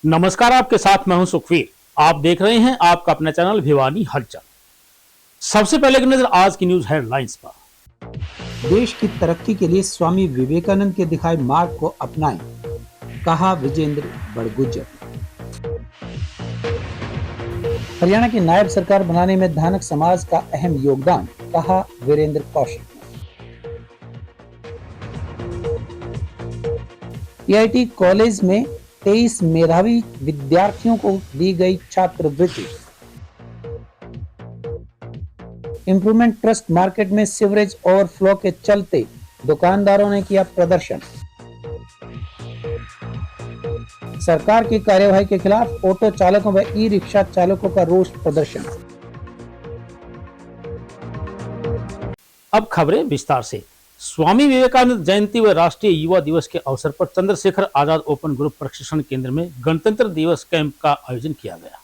नमस्कार, आपके साथ मैं हूं सुखवीर। आप देख रहे हैं आपका अपना चैनल भिवानी हलचल। सबसे पहले की नजर आज की न्यूज हेडलाइंस पर। देश की तरक्की के लिए स्वामी विवेकानंद के दिखाए मार्ग को अपनाएं, कहा विजेंद्र बड़गुजर। हरियाणा की नायब सरकार बनाने में धानक समाज का अहम योगदान, कहा वीरेंद्र कौशिक। ईआईटी कॉलेज में 23 मेधावी विद्यार्थियों को दी गई छात्रवृत्ति। इंप्रूवमेंट ट्रस्ट मार्केट में सीवरेज ओवरफ्लो के चलते दुकानदारों ने किया प्रदर्शन। सरकार की कार्यवाही के खिलाफ ऑटो चालकों व ई रिक्शा चालकों का रोष प्रदर्शन। अब खबरें विस्तार से। स्वामी विवेकानंद जयंती व राष्ट्रीय युवा दिवस के अवसर पर चंद्रशेखर आजाद ओपन ग्रुप प्रशिक्षण केंद्र में गणतंत्र दिवस कैंप का आयोजन किया गया।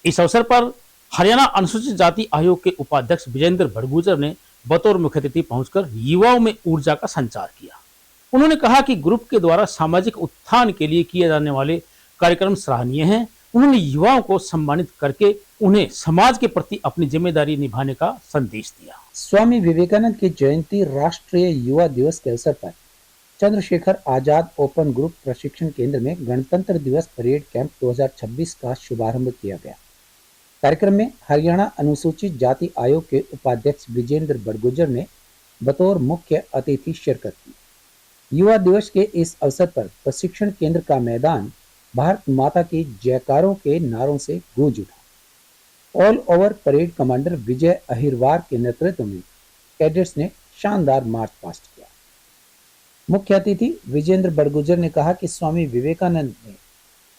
इस अवसर पर हरियाणा अनुसूचित जाति आयोग के उपाध्यक्ष विजेंद्र बड़गुजर ने बतौर मुख्य अतिथि पहुंचकर युवाओं में ऊर्जा का संचार किया। उन्होंने कहा कि ग्रुप के द्वारा सामाजिक उत्थान के लिए किए जाने वाले कार्यक्रम सराहनीय हैं। उन्होंने युवाओं को सम्मानित करके उन्हें समाज के प्रति अपनी जिम्मेदारी निभाने का संदेश दिया। स्वामी विवेकानंद की जयंती राष्ट्रीय युवा दिवस के अवसर पर चंद्रशेखर आजाद ओपन ग्रुप प्रशिक्षण केंद्र में गणतंत्र दिवस परेड कैंप 2026 का शुभारंभ किया गया। कार्यक्रम में हरियाणा अनुसूचित जाति आयोग के उपाध्यक्ष विजेंद्र बड़गुजर ने बतौर मुख्य अतिथि शिरकत की। युवा दिवस के इस अवसर पर प्रशिक्षण केंद्र का मैदान भारत माता की जयकारों के नारों से गूंज उठा। ऑल ओवर परेड कमांडर विजय अहिरवार के नेतृत्व में कैडेट्स ने शानदार मार्च पास्ट किया। मुख्य अतिथि विजेंद्र बड़गुजर ने कहा कि स्वामी विवेकानंद ने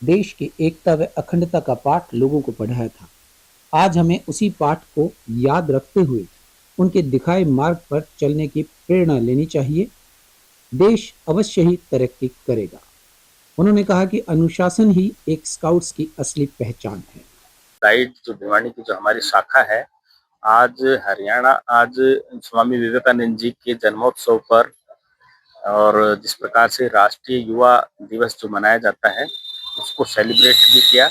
देश की एकता व अखंडता का पाठ लोगों को पढ़ाया था। आज हमें उसी पाठ को याद रखते हुए उनके दिखाए मार्ग पर चलने की प्रेरणा लेनी चाहिए। देश अवश्य ही तरक्की करेगा। उन्होंने कहा कि अनुशासन ही एक स्काउट्स की असली पहचान है। गाइड जो भिवानी की जो हमारी शाखा है, आज हरियाणा आज स्वामी विवेकानंद जी के जन्मोत्सव पर और जिस प्रकार से राष्ट्रीय युवा दिवस जो मनाया जाता है उसको सेलिब्रेट भी किया।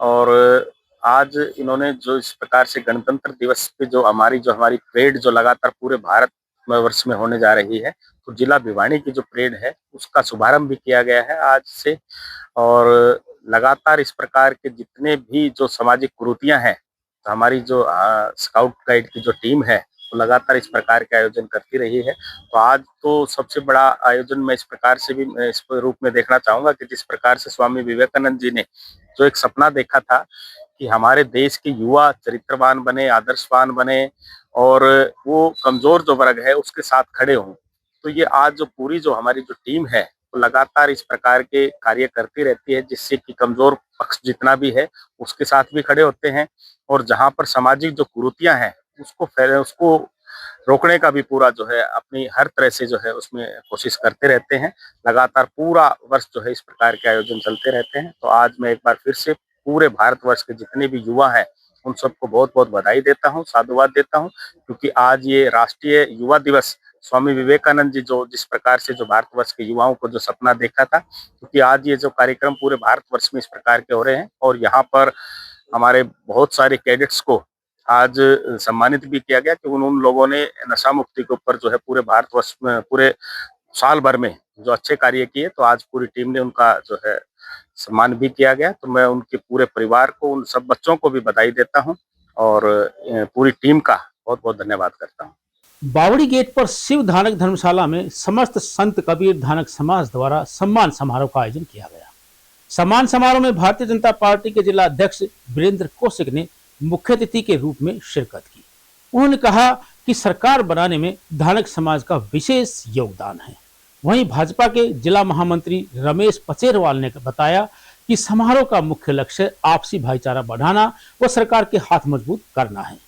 और आज इन्होंने जो इस प्रकार से गणतंत्र दिवस पे जो हमारी परेड जो लगातार पूरे भारत वर्ष में होने जा रही है, तो जिला भिवानी की जो परेड है उसका शुभारंभ भी किया गया है आज से। और लगातार इस प्रकार के जितने भी जो सामाजिक कुरीतियां हैं, तो हमारी जो स्काउट गाइड की जो टीम है वो लगातार इस प्रकार के आयोजन करती रही है। तो आज तो सबसे बड़ा आयोजन मैं इस प्रकार से भी इस रूप में देखना चाहूंगा कि जिस प्रकार से स्वामी विवेकानंद जी ने जो एक सपना देखा था कि हमारे देश के युवा चरित्रवान बने, आदर्शवान बने और वो कमजोर जो वर्ग है उसके साथ खड़े हों। तो ये आज जो पूरी जो हमारी जो टीम है वो लगातार इस प्रकार के कार्य करती रहती है, जिससे कि कमजोर पक्ष जितना भी है उसके साथ भी खड़े होते हैं और जहां पर सामाजिक जो कुरीतियां हैं उसको रोकने का भी पूरा जो है अपनी हर तरह से जो है उसमें कोशिश करते रहते हैं। लगातार पूरा वर्ष जो है इस प्रकार के आयोजन चलते रहते हैं। तो आज मैं एक बार फिर से पूरे भारतवर्ष के जितने भी युवा हैं उन सबको बहुत बहुत बधाई देता हूँ, साधुवाद देता हूँ, क्योंकि आज ये राष्ट्रीय युवा दिवस स्वामी विवेकानंद जी जो जिस प्रकार से जो भारतवर्ष के युवाओं को जो सपना देखा था, क्योंकि आज ये जो कार्यक्रम पूरे भारतवर्ष में इस प्रकार के हो रहे हैं। और यहाँ पर हमारे बहुत सारे कैडेट्स को आज सम्मानित भी किया गया कि उन लोगों ने नशा मुक्ति के ऊपर जो है पूरे भारतवर्ष में पूरे साल भर में जो अच्छे कार्य किए, तो आज पूरी टीम ने उनका जो है सम्मान भी किया गया। तो मैं उनके पूरे परिवार को, उन सब बच्चों को भी बधाई देता हूं और पूरी टीम का बहुत बहुत धन्यवाद करता हूं। बावड़ी गेट पर शिव धानक धर्मशाला में समस्त संत कबीर धानक समाज द्वारा सम्मान समारोह का आयोजन किया गया। सम्मान समारोह में भारतीय जनता पार्टी के जिला अध्यक्ष वीरेंद्र कौशिक ने मुख्य अतिथि के रूप में शिरकत की। उन्होंने कहा कि सरकार बनाने में धानक समाज का विशेष योगदान है। वहीं भाजपा के जिला महामंत्री रमेश पचेरवाल ने बताया कि समारोह का मुख्य लक्ष्य आपसी भाईचारा बढ़ाना व सरकार के हाथ मजबूत करना है।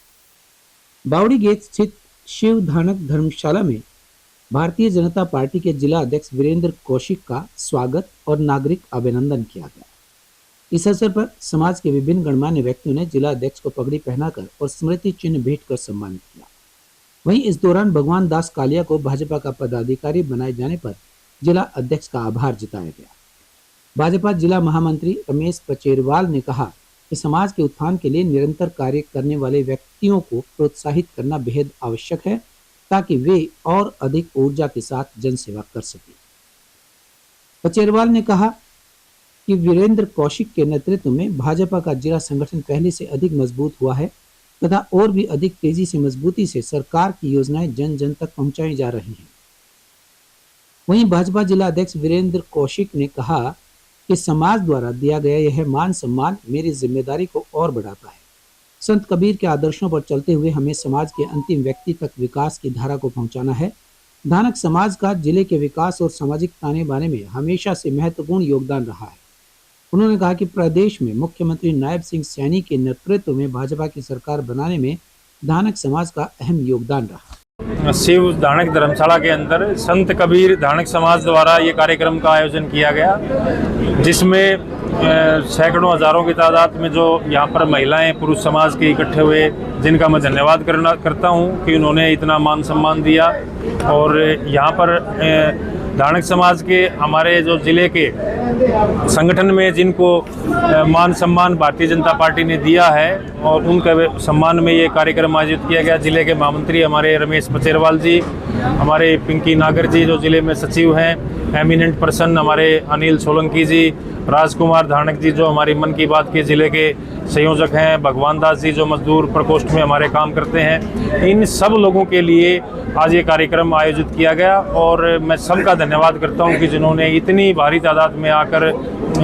बावड़ी गेट स्थित शिव धानक धर्मशाला में भारतीय जनता पार्टी के जिला अध्यक्ष वीरेंद्र कौशिक का स्वागत और नागरिक अभिनंदन किया गया। इस अवसर पर समाज के विभिन्न गणमान्य व्यक्तियों ने जिला अध्यक्ष को पगड़ी पहनाकर और स्मृति चिन्ह भेंट कर सम्मानित किया। वहीं इस दौरान भगवान दास कालिया को भाजपा का पदाधिकारी बनाए जाने पर जिला अध्यक्ष का आभार जताया गया। भाजपा जिला महामंत्री रमेश पचेरवाल ने कहा कि समाज के उत्थान के लिए निरंतर कार्य करने वाले व्यक्तियों को प्रोत्साहित करना बेहद आवश्यक है ताकि वे और अधिक ऊर्जा के साथ जनसेवा कर सकें। पचेरवाल ने कहा कि वीरेंद्र कौशिक के नेतृत्व में भाजपा का जिला संगठन पहले से अधिक मजबूत हुआ है तथा और भी अधिक तेजी से मजबूती से सरकार की योजनाएं जन जन तक पहुंचाई जा रही हैं। वहीं भाजपा जिला अध्यक्ष वीरेंद्र कौशिक ने कहा कि समाज द्वारा दिया गया यह मान सम्मान मेरी जिम्मेदारी को और बढ़ाता है। संत कबीर के आदर्शों पर चलते हुए हमें समाज के अंतिम व्यक्ति तक विकास की धारा को पहुंचाना है। धानक समाज का जिले के विकास और सामाजिक ताने बाने में हमेशा से महत्वपूर्ण योगदान रहा है। उन्होंने कहा कि प्रदेश में मुख्यमंत्री नायब सिंह सैनी के नेतृत्व में भाजपा की सरकार बनाने में धानक समाज का अहम योगदान रहा। शिव धानक धर्मशाला के अंदर संत कबीर धानक समाज द्वारा ये कार्यक्रम का आयोजन किया गया, जिसमें सैकड़ों हजारों की तादाद में जो यहाँ पर महिलाएं पुरुष समाज के इकट्ठे हुए, जिनका मैं धन्यवाद करता हूँ कि उन्होंने इतना मान सम्मान दिया। और यहाँ पर धानक समाज के हमारे जो जिले के संगठन में जिनको मान सम्मान भारतीय जनता पार्टी ने दिया है और उनके सम्मान में ये कार्यक्रम आयोजित किया गया। जिले के महामंत्री हमारे रमेश पचेरवाल जी, हमारे पिंकी नागर जी जो जिले में सचिव हैं, एमिनेंट पर्सन हमारे अनिल सोलंकी जी, राजकुमार धानक जी जो हमारी मन की बात के ज़िले के संयोजक हैं, भगवान दास जी जो मजदूर प्रकोष्ठ में हमारे काम करते हैं, इन सब लोगों के लिए आज ये कार्यक्रम आयोजित किया गया। और मैं सबका धन्यवाद करता हूं कि जिन्होंने इतनी भारी तादाद में आकर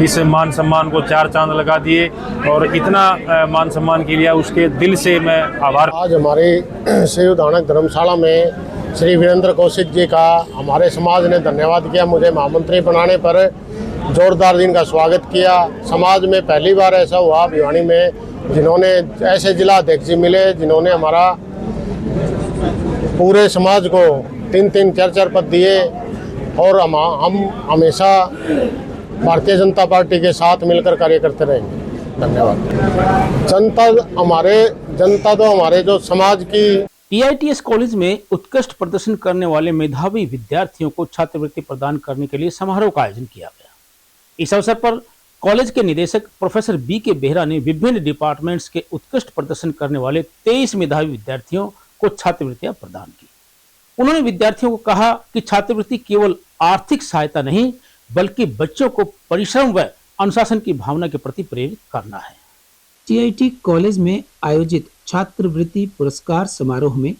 इस मान सम्मान को चार चांद लगा दिए और इतना मान सम्मान किया, उसके दिल से मैं आभार। आज हमारे शिव धानक धर्मशाला में श्री वीरेंद्र कौशिक जी का हमारे समाज ने धन्यवाद किया। मुझे महामंत्री बनाने पर जोरदार दिन का स्वागत किया। समाज में पहली बार ऐसा हुआ भिवानी में, जिन्होंने ऐसे जिला अध्यक्ष जी मिले जिन्होंने हमारा पूरे समाज को 3-3 4-4 पद दिए। और हम हमेशा भारतीय जनता पार्टी के साथ मिलकर कार्य करते रहेंगे। धन्यवाद। जनता तो हमारे जो समाज की टीआईटीएस कॉलेज में उत्कृष्ट प्रदर्शन करने वाले मेधावी विद्यार्थियों को छात्रवृत्ति प्रदान करने के लिए समारोह का आयोजन किया गया। इस अवसर पर कॉलेज के निदेशक प्रोफेसर बी के बेहरा ने विभिन्न डिपार्टमेंट्स के उत्कृष्ट प्रदर्शन करने वाले 23 मेधावी विद्यार्थियों को छात्रवृत्तियां प्रदान की। उन्होंने विद्यार्थियों को कहा कि छात्रवृत्ति केवल आर्थिक सहायता नहीं बल्कि बच्चों को परिश्रम व अनुशासन की भावना के प्रति प्रेरित करना है। टीआईटी कॉलेज में आयोजित छात्रवृत्ति पुरस्कार समारोह में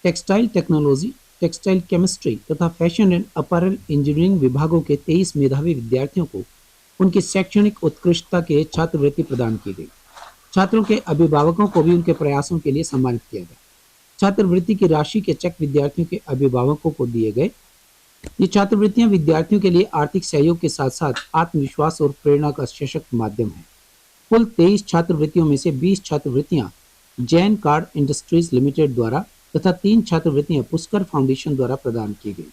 टेक्सटाइल टेक्नोलॉजी, टेक्सटाइल केमिस्ट्री तथा फैशन एंड अपैरल इंजीनियरिंग विभागों के 23 मेधावी विद्यार्थियों को उनकी शैक्षणिक उत्कृष्टता के छात्रवृत्ति प्रदान की गई। छात्रों के अभिभावकों को भी उनके प्रयासों के लिए सम्मानित किया गया। छात्रवृत्ति की राशि के चेक विद्यार्थियों के अभिभावकों को दिए गए। ये छात्रवृत्तियां विद्यार्थियों के लिए आर्थिक सहयोग के साथ साथ आत्मविश्वास और प्रेरणा का सशक्त माध्यम है। कुल 23 छात्रवृत्तियों में से 20 छात्रवृत्तियां जैन कार्ड इंडस्ट्रीज लिमिटेड द्वारा तथा 3 छात्रवृत्तियां पुष्कर फाउंडेशन द्वारा प्रदान की गई।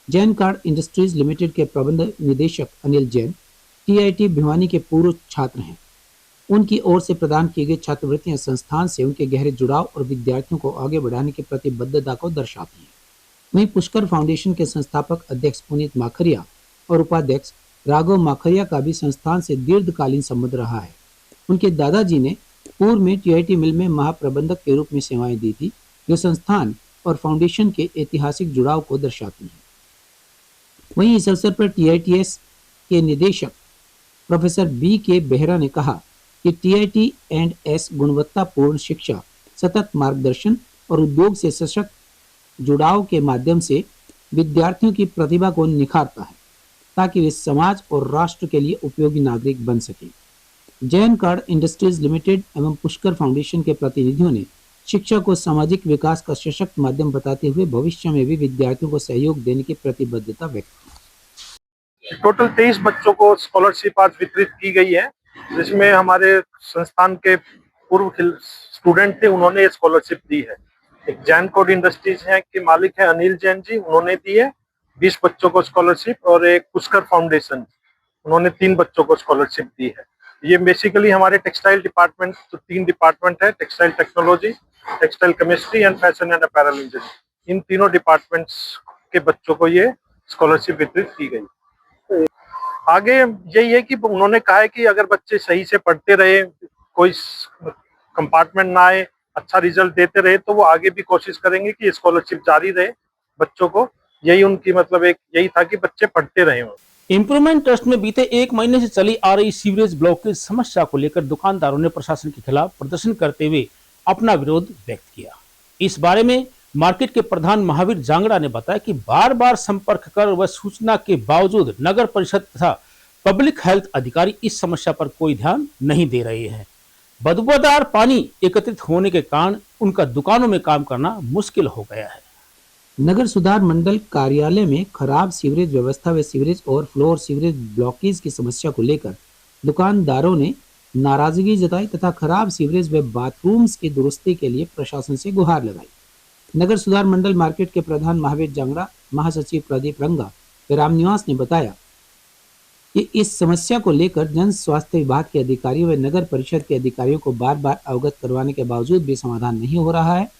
जैन कार्ड इंडस्ट्रीज लिमिटेड के प्रबंध निदेशक अनिल जैन टीआईटी भिवानी के पूर्व छात्र हैं। उनकी ओर से प्रदान की गई छात्रवृत्तियां संस्थान से उनके गहरे जुड़ाव और विद्यार्थियों को आगे बढ़ाने की प्रतिबद्धता को दर्शाती हैं। वहीं पुष्कर फाउंडेशन के संस्थापक अध्यक्ष पुनीत माखरिया और उपाध्यक्ष राघव माखरिया का भी संस्थान से दीर्घकालीन संबंध रहा है। उनके दादाजी ने पूर्व में टीआईटी मिल में महाप्रबंधक के रूप में सेवाएं दी थी, जो संस्थान और फाउंडेशन के ऐतिहासिक जुड़ाव को दर्शाती हैं। वहीं इस अवसर पर टीआईटीएस के निदेशक प्रोफेसर बी के बेहरा ने कहा कि टीआईटी एंड एस गुणवत्तापूर्ण शिक्षा, सतत मार्गदर्शन और उद्योग से सशक्त जुड़ाव के माध्यम से विद्यार्थियों की प्रतिभा को निखारता है ताकि वे समाज और राष्ट्र के लिए उपयोगी नागरिक बन सकें। जैन कार्ड इंडस्ट्रीज लिमिटेड एवं पुष्कर फाउंडेशन के प्रतिनिधियों ने शिक्षा को सामाजिक विकास का सशक्त माध्यम बताते हुए भविष्य में भी विद्यार्थियों को सहयोग देने की प्रतिबद्धता व्यक्त की। टोटल 23 बच्चों को स्कॉलरशिप आज वितरित की गई है, जिसमें हमारे संस्थान के पूर्व स्टूडेंट थे, उन्होंने ये स्कॉलरशिप दी है। एक जैन कार्ड इंडस्ट्रीज है के मालिक है अनिल जैन जी, उन्होंने दी है 20 बच्चों को स्कॉलरशिप, और एक पुष्कर फाउंडेशन उन्होंने 3 बच्चों को स्कॉलरशिप दी है। ये बेसिकली हमारे टेक्सटाइल डिपार्टमेंट, तो 3 डिपार्टमेंट है, textile technology, textile chemistry and fashion and apparel engineering, इन तीनों डिपार्टमेंट्स के बच्चों को ये स्कॉलरशिप वितरित की गई। आगे यही है कि उन्होंने कहा है कि अगर बच्चे सही से पढ़ते रहे, कोई कंपार्टमेंट ना आए, अच्छा रिजल्ट देते रहे, तो वो आगे भी कोशिश करेंगे कि स्कॉलरशिप जारी रहे बच्चों को। यही उनकी मतलब एक यही था कि बच्चे पढ़ते रहे। इम्प्रूवमेंट ट्रस्ट में बीते 1 महीने से चली आ रही सीवरेज ब्लॉकेज समस्या को लेकर दुकानदारों ने प्रशासन के खिलाफ प्रदर्शन करते हुए अपना विरोध व्यक्त किया। इस बारे में मार्केट के प्रधान महावीर जांगड़ा ने बताया कि बार बार संपर्क कर व सूचना के बावजूद नगर परिषद तथा पब्लिक हेल्थ अधिकारी इस समस्या पर कोई ध्यान नहीं दे रहे हैं। बदबूदार पानी एकत्रित होने के कारण उनका दुकानों में काम करना मुश्किल हो गया है। नगर सुधार मंडल कार्यालय में खराब सीवरेज व्यवस्था व सीवरेज ओवरफ्लो और सीवरेज ब्लॉकेज की समस्या को लेकर दुकानदारों ने नाराजगी जताई तथा खराब सीवरेज व बाथरूम्स की दुरुस्ती के लिए प्रशासन से गुहार लगाई। नगर सुधार मंडल मार्केट के प्रधान महावीर जांगड़ा, महासचिव प्रदीप रंगा व रामनिवास ने बताया कि इस समस्या को लेकर जन स्वास्थ्य विभाग के अधिकारियों व नगर परिषद के अधिकारियों को बार बार अवगत करवाने के बावजूद भी समाधान नहीं हो रहा है।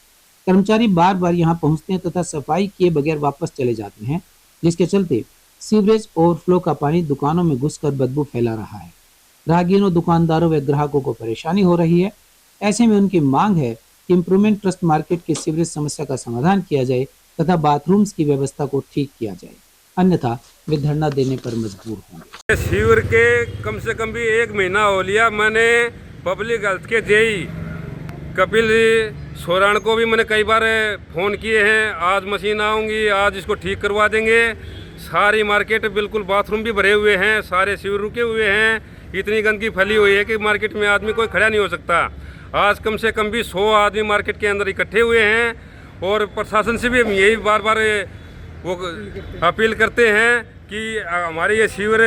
कर्मचारी बार बार यहां पहुंचते हैं तथा सफाई किए बगैर वापस चले जाते हैं, जिसके चलते सीवरेज ओवरफ्लो का पानी दुकानों में घुसकर बदबू फैला रहा है। राहगीरों, दुकानदारों व ग्राहकों को परेशानी हो रही है। ऐसे में उनकी मांग है कि इम्प्रूवमेंट ट्रस्ट मार्केट की सीवरेज समस्या का समाधान किया जाए तथा बाथरूम्स की व्यवस्था को ठीक किया जाए, अन्यथा वे धरना देने पर मजबूर होंगे। सीवर के कम से कम भी 1 महीना हो लिया। मैंने पब्लिक हेल्थ के जेई कपिल सोराण को भी मैंने कई बार फ़ोन किए हैं। आज मशीन आऊँगी, आज इसको ठीक करवा देंगे। सारी मार्केट बिल्कुल बाथरूम भी भरे हुए हैं, सारे सीवर रुके हुए हैं। इतनी गंदगी फैली हुई है कि मार्केट में आदमी कोई खड़ा नहीं हो सकता। आज कम से कम भी 100 आदमी मार्केट के अंदर इकट्ठे हुए हैं और प्रशासन से भी हम यही बार बार वो अपील करते हैं कि हमारे ये सीवर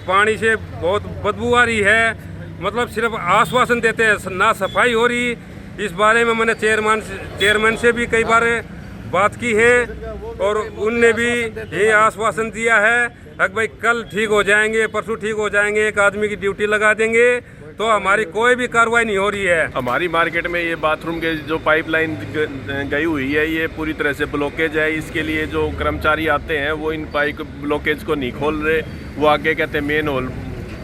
पानी से बहुत बदबू आ रही है। मतलब सिर्फ आश्वासन देते हैं, ना सफाई हो रही। इस बारे में मैंने चेयरमैन से भी कई बार बात की है और उनने भी यही आश्वासन दिया है कि भाई कल ठीक हो जाएंगे, परसों ठीक हो जाएंगे, एक आदमी की ड्यूटी लगा देंगे। तो हमारी कोई भी कार्रवाई नहीं हो रही है। हमारी मार्केट में ये बाथरूम के जो पाइपलाइन गई हुई है ये पूरी तरह से ब्लॉकेज है। इसके लिए जो कर्मचारी आते हैं वो इन पाइप ब्लॉकेज को नहीं खोल रहे। वो आगे कहते हैं मेन होल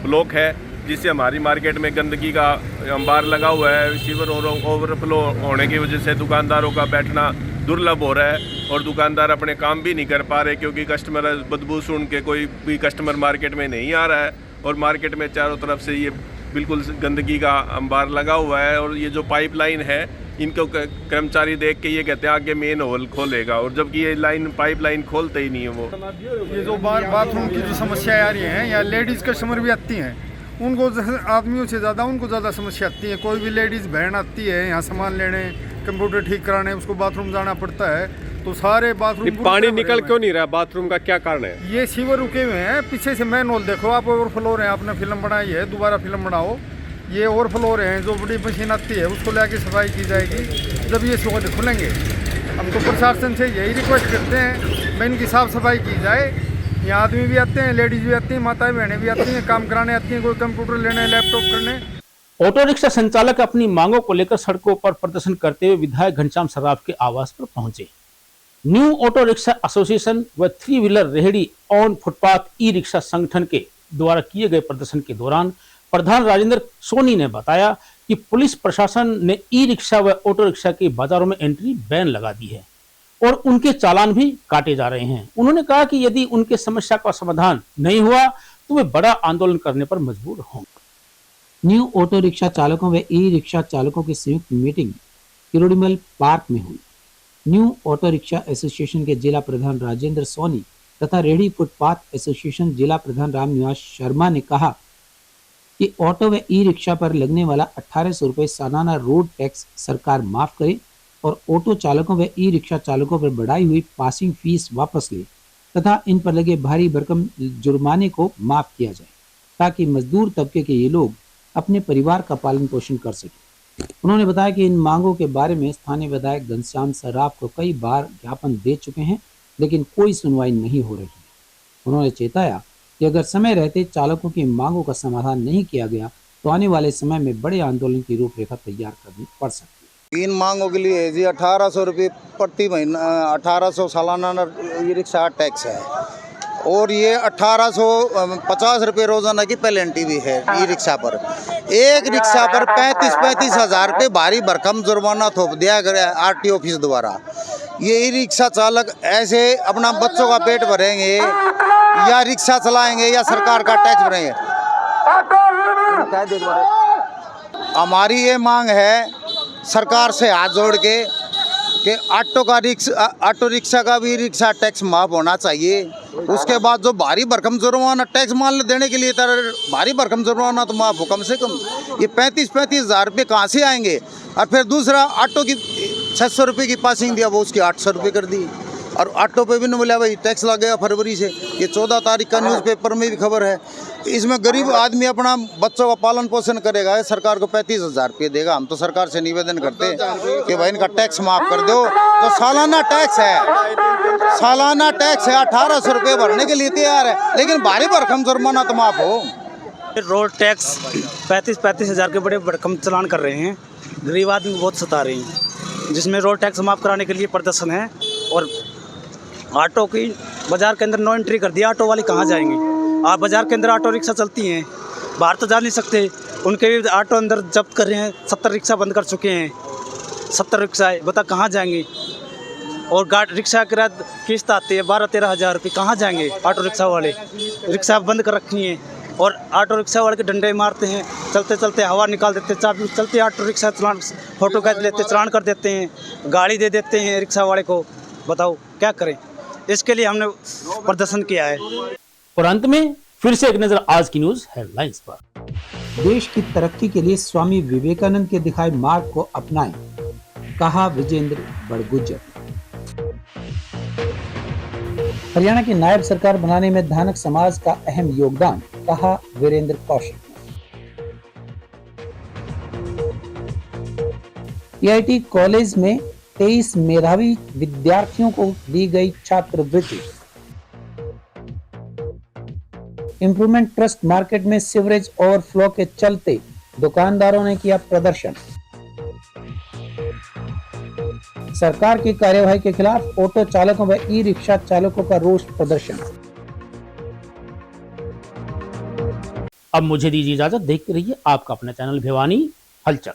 ब्लॉक है, जिससे हमारी मार्केट में गंदगी का अंबार लगा हुआ है। सीवर ओवरफ्लो होने की वजह से दुकानदारों का बैठना दुर्लभ हो रहा है और दुकानदार अपने काम भी नहीं कर पा रहे, क्योंकि कस्टमर बदबू सुन के कोई भी कस्टमर मार्केट में नहीं आ रहा है। और मार्केट में चारों तरफ से ये बिल्कुल गंदगी का अंबार लगा हुआ है। और ये जो पाइपलाइन है इनको कर्मचारी देख के ये कहते हैं आगे मेन होल खोलेगा, और जबकि ये पाइपलाइन खोलते ही नहीं है। वो ये जो बाथरूम की जो समस्याएं आ रही हैं, या लेडीज़ कस्टमर भी आती हैं, उनको आदमियों से ज़्यादा उनको ज़्यादा समस्या आती है। कोई भी लेडीज़ बहन आती है यहाँ सामान लेने, कंप्यूटर ठीक कराने, उसको बाथरूम जाना पड़ता है, तो सारे बाथरूम पानी निकल क्यों नहीं रहा? बाथरूम का क्या कारण है? ये सीवर रुके हुए हैं। पीछे से मैन होल देखो आप, ओवरफ्लो है। आपने फिल्म बनाई है, दोबारा फिल्म बनाओ। ये ओवरफ्लो हैं, जो बड़ी मशीन आती है उसको लेके सफाई की जाएगी जब ये सीवर खुलेंगे। हम तो प्रशासन से यही रिक्वेस्ट करते हैं भाई इनकी साफ़ सफाई की जाए। यहाँ आदमी भी आते हैं, लेडीज़ भी आती हैं, माताएं बहनें भी आती हैं, काम कराने आती हैं, कोई कंप्यूटर लेने, लैपटॉप करने। ऑटो रिक्शा संचालक अपनी मांगों को लेकर सड़कों पर प्रदर्शन करते हुए विधायक घनश्याम सर्राफ के आवास पर पहुंचे। न्यू ऑटो रिक्शा एसोसिएशन व 3 व्हीलर रेहड़ी ऑन फुटपाथ ई रिक्शा संगठन के द्वारा किए गए प्रदर्शन के दौरान प्रधान राजेंद्र सोनी ने बताया कि पुलिस प्रशासन ने ई रिक्शा व ऑटो रिक्शा की बाजारों में एंट्री बैन लगा दी है और उनके चालान भी काटे जा रहे हैं। उन्होंने कहा कि यदि उनके समस्या का समाधान नहीं हुआ तो वे बड़ा आंदोलन करने पर मजबूर होंगे। न्यू ऑटो रिक्शा चालकों व ई रिक्शा चालकों की संयुक्त मीटिंग किरोड़ीमल पार्क में हुई। न्यू ऑटो रिक्शा एसोसिएशन के जिला प्रधान राजेंद्र सोनी तथा रेहड़ी फुटपाथ एसोसिएशन जिला प्रधान रामनिवास शर्मा ने कहा कि ऑटो व ई रिक्शा पर लगने वाला 1800 रुपये सालाना रोड टैक्स सरकार माफ करे और ऑटो चालकों व ई रिक्शा चालकों पर बढ़ाई हुई पासिंग फीस वापस ले तथा इन पर लगे भारी भरकम जुर्माने को माफ किया जाए, ताकि मजदूर तबके के ये लोग अपने परिवार का पालन पोषण कर सके। उन्होंने बताया कि इन मांगों के बारे में स्थानीय विधायक घनश्याम सर्राफ को कई बार ज्ञापन दे चुके हैं, लेकिन कोई सुनवाई नहीं हो रही है। उन्होंने चेताया कि अगर समय रहते चालकों की मांगों का समाधान नहीं किया गया तो आने वाले समय में बड़े आंदोलन की रूपरेखा तैयार करनी पड़ सकती है। इन मांगों के लिए जी 1800 रुपये प्रति महीना, 1800 सालाना ई रिक्शा टैक्स है और ये 1850 रुपये रोजाना की पेनल्टी भी है ई रिक्शा पर। एक रिक्शा पर 35 हज़ार रुपये भारी भरकम जुर्माना थोप दिया गया आरटी ऑफिस द्वारा। ये ई रिक्शा चालक ऐसे अपना बच्चों का पेट भरेंगे या रिक्शा चलाएंगे या सरकार का टैक्स भरेंगे। हमारी ये मांग है सरकार से हाथ जोड़ के कि ऑटो रिक्शा का भी रिक्शा टैक्स माफ होना चाहिए। उसके बाद जो भारी भरकम जुर्माना टैक्स मान देने के लिए भारी भरकम जुर्माना तो माफ हो कम से कम। ये 35 हज़ार रुपये कहाँ से आएंगे। और फिर दूसरा ऑटो की 600 रुपये की पासिंग दिया वो उसकी 800 रुपये कर दी। और ऑटो पे भी नहीं बोला भाई टैक्स लग गया फरवरी से। ये 14 तारीख का न्यूज़पेपर में भी खबर है। इसमें गरीब आदमी अपना बच्चों का पालन पोषण करेगा, सरकार को 35 हज़ार रुपये देगा। हम तो सरकार से निवेदन करते हैं कि भाई इनका टैक्स माफ़ कर दो। तो सालाना टैक्स है 1800 रुपये भरने के लिए तैयार है, लेकिन भारी भरकम जुर्माना तो माफ हो। रोड टैक्स 35 हज़ार के बड़े भरकम चालान कर रहे हैं, गरीब आदमी को बहुत सता रहे हैं, जिसमें रोड टैक्स माफ़ कराने के लिए प्रदर्शन है। और ऑटो की बाज़ार के अंदर नो एंट्री कर दिया। ऑटो वाले कहाँ जाएंगे। आप बाज़ार के अंदर ऑटो रिक्शा चलती हैं, बाहर तो जा नहीं सकते। उनके भी ऑटो अंदर जब्त कर रहे हैं। 70 रिक्शा बंद कर चुके हैं। 70 रिक्शा बता कहाँ जाएंगे। और गाड़ी रिक्शा किराया किस्त आती है 12-13 हज़ार रुपये, कहाँ जाएंगे ऑटो रिक्शा वाले। रिक्शा बंद कर रखी हैं और ऑटो रिक्शा वाले के डंडे मारते हैं। चलते चलते हवा निकाल देते, चाबी चलते ऑटो रिक्शा चलान फोटो खींच लेते, चलान कर देते हैं, गाड़ी दे देते हैं रिक्शा वाले को। बताओ क्या करें। इसके लिए हमने प्रदर्शन किया है। और अंत में फिर से एक नजर आज की न्यूज हेडलाइंस पर। देश की तरक्की के लिए स्वामी विवेकानंद के दिखाए मार्ग को अपनाएं, कहा विजेंद्र बड़गुजर। हरियाणा की नायब सरकार बनाने में धानक समाज का अहम योगदान, कहा वीरेंद्र कौशिक। IIT कॉलेज में 23 मेधावी विद्यार्थियों को दी गई छात्रवृत्ति। इंप्रूवमेंट ट्रस्ट मार्केट में सीवरेज ओवरफ्लो के चलते दुकानदारों ने किया प्रदर्शन। सरकार की कार्यवाही के खिलाफ ऑटो चालकों व ई रिक्शा चालकों का रोष प्रदर्शन। अब मुझे दीजिए इजाजत। देखते रहिए आपका अपना चैनल भिवानी हलचल।